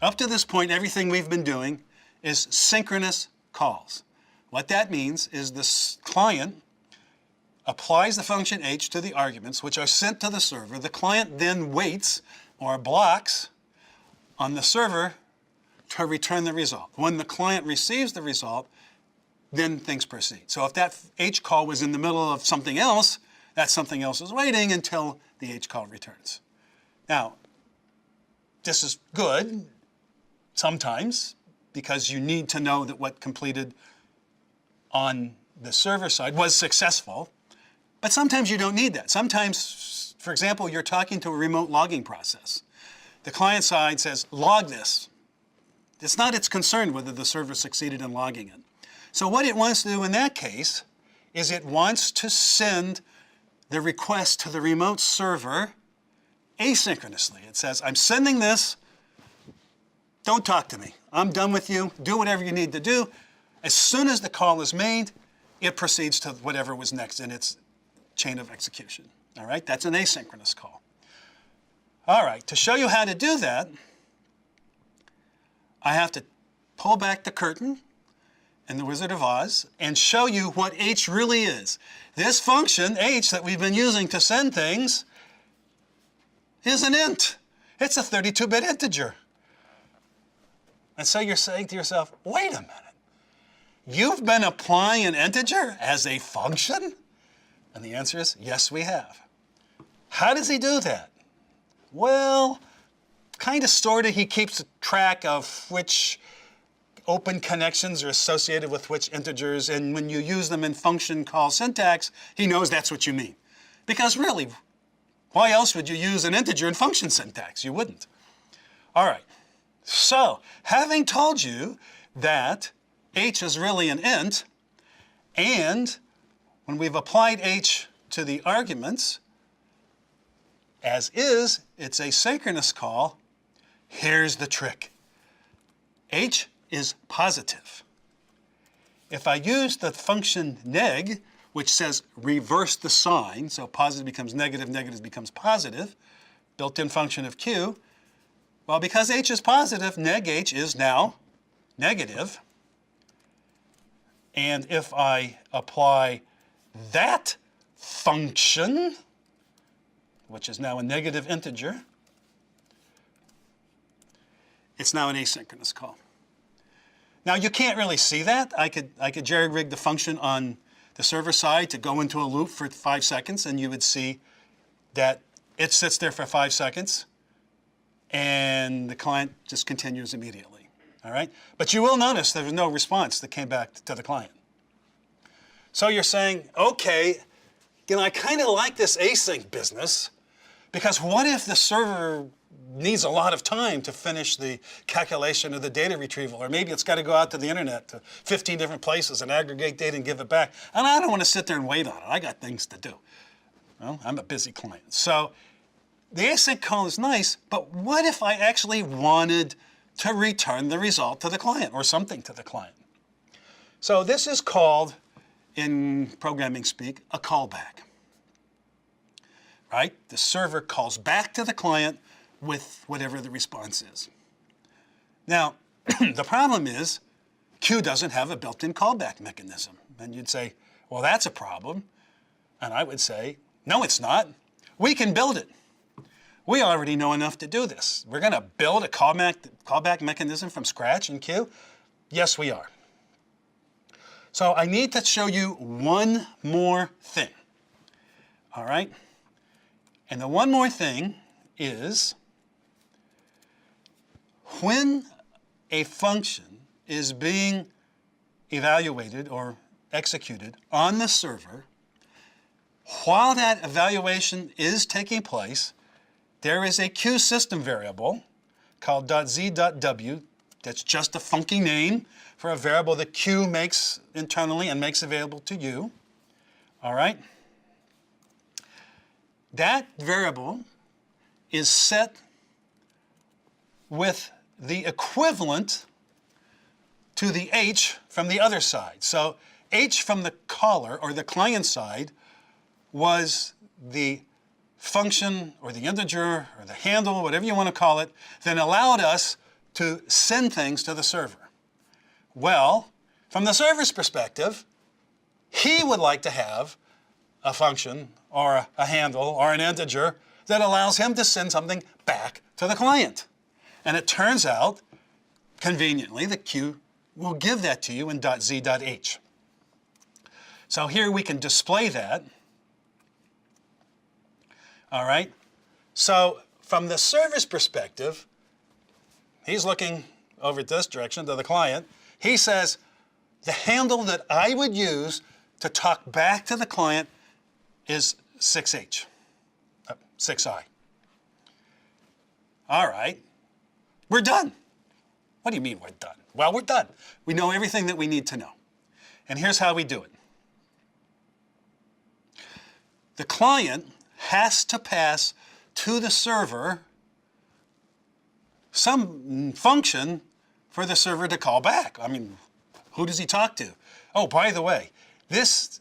Up to this point, everything we've been doing is synchronous calls. What that means is the client applies the function h to the arguments, which are sent to the server. The client then waits or blocks on the server to return the result. When the client receives the result, then things proceed. So if that h call was in the middle of something else, that something else is waiting until the h call returns. Now, this is good sometimes because you need to know that what completed on the server side was successful, but sometimes you don't need that. Sometimes, for example, you're talking to a remote logging process. The client side says, log this. It's not its concern whether the server succeeded in logging it. So what it wants to do in that case is it wants to send the request to the remote server asynchronously. It says, I'm sending this, don't talk to me. I'm done with you, do whatever you need to do. As soon as the call is made, it proceeds to whatever was next in its chain of execution. All right, that's an asynchronous call. All right, to show you how to do that, I have to pull back the curtain in the Wizard of Oz and show you what h really is. This function, h, that we've been using to send things is an int. It's a 32-bit integer. And so you're saying to yourself, wait a minute. You've been applying an integer as a function? And the answer is, yes, we have. How does he do that? Well, kind of, sort of, he keeps track of which open connections are associated with which integers, and when you use them in function call syntax, he knows that's what you mean. Because really, why else would you use an integer in function syntax? You wouldn't. All right, so having told you that h is really an int, and when we've applied h to the arguments, as is, it's a synchronous call, here's the trick. H is positive. If I use the function neg, which says reverse the sign, so positive becomes negative, negative becomes positive, built-in function of q, well, because h is positive, neg h is now negative. And if I apply that function, which is now a negative integer, it's now an asynchronous call. Now, you can't really see that. I could jerry-rig the function on the server side to go into a loop for 5 seconds, and you would see that it sits there for 5 seconds, and the client just continues immediately. All right? But you will notice there was no response that came back to the client. So you're saying, OK, you know, I kind of like this async business, because what if the server needs a lot of time to finish the calculation of the data retrieval, or maybe it's got to go out to the internet to 15 different places and aggregate data and give it back, and I don't want to sit there and wait on it. I got things to do. Well, I'm a busy client. So the async call is nice, but what if I actually wanted to return the result to the client or something to the client? So this is called, in programming speak, a callback. Right? The server calls back to the client with whatever the response is. Now, the problem is Q doesn't have a built-in callback mechanism. And you'd say, well, that's a problem. And I would say, no, it's not. We can build it. We already know enough to do this. We're going to build a callback mechanism from scratch in Q? Yes, we are. So I need to show you one more thing. All right? And the one more thing is when a function is being evaluated or executed on the server, while that evaluation is taking place, there is a Q system variable called .z.w that's just a funky name for a variable that Q makes internally and makes available to you. All right? That variable is set with the equivalent to the h from the other side. So h from the caller or the client side was the function or the integer or the handle, whatever you want to call it, that allowed us to send things to the server? Well, from the server's perspective, he would like to have a function or a handle or an integer that allows him to send something back to the client. And it turns out, conveniently, the Q will give that to you in .z.h. So here we can display that. All right? So from the server's perspective, he's looking over this direction to the client. He says, the handle that I would use to talk back to the client is 6H, 6I. All right, we're done. What do you mean we're done? Well, we're done. We know everything that we need to know. And here's how we do it. The client has to pass to the server some function for the server to call back. I mean, who does he talk to? Oh, by the way, this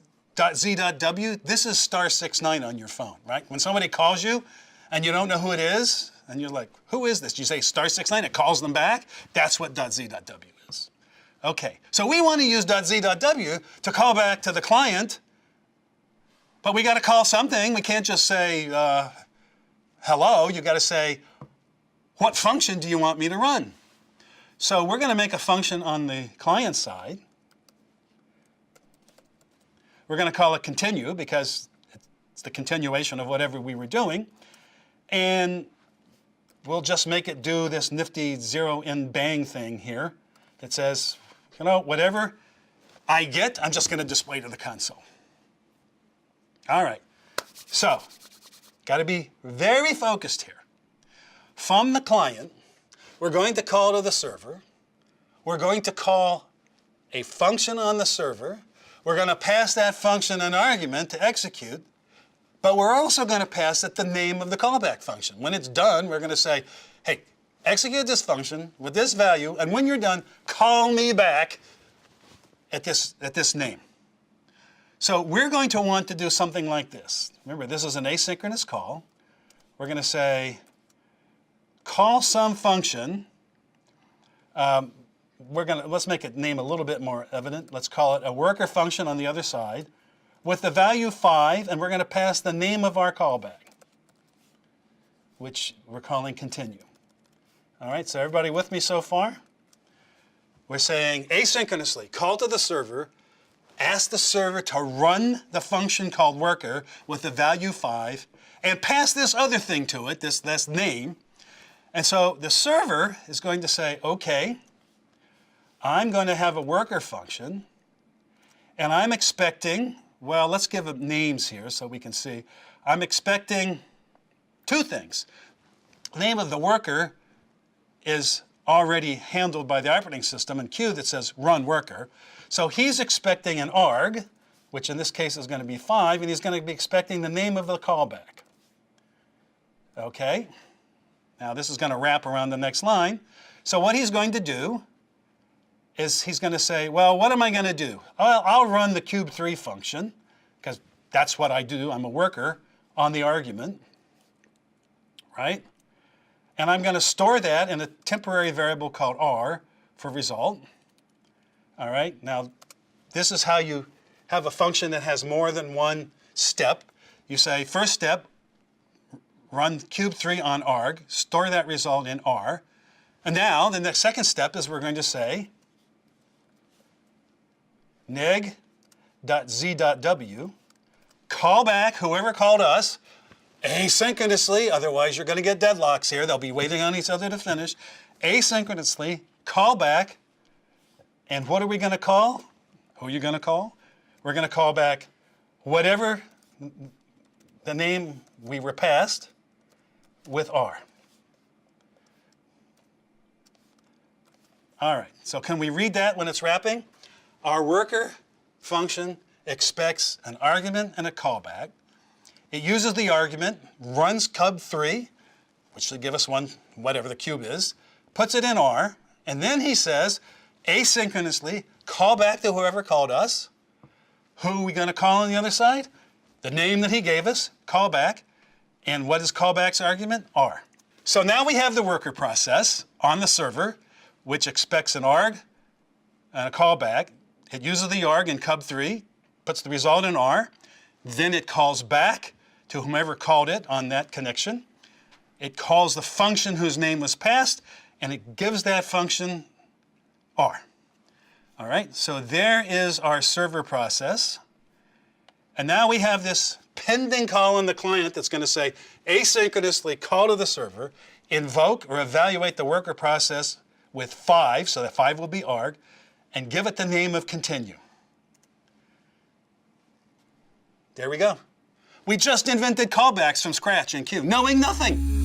.z.w, this is *69 on your phone, right? When somebody calls you and you don't know who it is, and you're like, who is this? You say *69, it calls them back. That's what .z.w is. Okay, so we want to use .z.w to call back to the client, but we got to call something. We can't just say, hello. You got to say, what function do you want me to run? So we're going to make a function on the client side. We're going to call it continue because it's the continuation of whatever we were doing. And we'll just make it do this nifty zero in bang thing here that says, you know, whatever I get, I'm just going to display to the console. All right. So, got to be very focused here. From the client, we're going to call to the server. We're going to call a function on the server. We're going to pass that function an argument to execute, but we're also going to pass it the name of the callback function. When it's done, we're going to say, hey, execute this function with this value, and when you're done, call me back at this name. So we're going to want to do something like this. Remember, this is an asynchronous call. We're going to say, call some function. Let's make it name a little bit more evident. Let's call it a worker function on the other side with the value 5, and we're going to pass the name of our callback, which we're calling continue. All right, so everybody with me so far? We're saying asynchronously, call to the server, ask the server to run the function called worker with the value 5, and pass this other thing to it, this name. And so the server is going to say, okay, I'm going to have a worker function, and I'm expecting, well, let's give it names here so we can see. I'm expecting two things. The name of the worker is already handled by the operating system in Q that says run worker. So he's expecting an arg, which in this case is going to be 5, and he's going to be expecting the name of the callback. Okay? Now this is going to wrap around the next line. So what he's going to do is he's going to say, well, what am I going to do? I'll run the cube3 function, because that's what I do. I'm a worker on the argument, right? And I'm going to store that in a temporary variable called r for result. All right, now this is how you have a function that has more than one step. You say, first step, run cube3 on arg, store that result in r. And now the next second step is we're going to say neg.z.w, call back whoever called us asynchronously, otherwise you're going to get deadlocks here. They'll be waiting on each other to finish. Asynchronously, call back. And what are we going to call? Who are you going to call? We're going to call back whatever the name we were passed with R. All right, so can we read that when it's wrapping? Our worker function expects an argument and a callback. It uses the argument, runs cub3, which should give us one, whatever the cube is, puts it in R, and then he says, asynchronously, call back to whoever called us. Who are we going to call on the other side? The name that he gave us, call back. And what is callback's argument? R. So now we have the worker process on the server. which expects an arg and a callback. It uses the arg in cub3, puts the result in R, then it calls back to whomever called it on that connection. It calls the function whose name was passed, and it gives that function R. All right, so there is our server process. And now we have this pending call on the client that's going to say, asynchronously call to the server, invoke or evaluate the worker process with 5, so that 5 will be arg, and give it the name of continue. There we go. We just invented callbacks from scratch in Q, knowing nothing.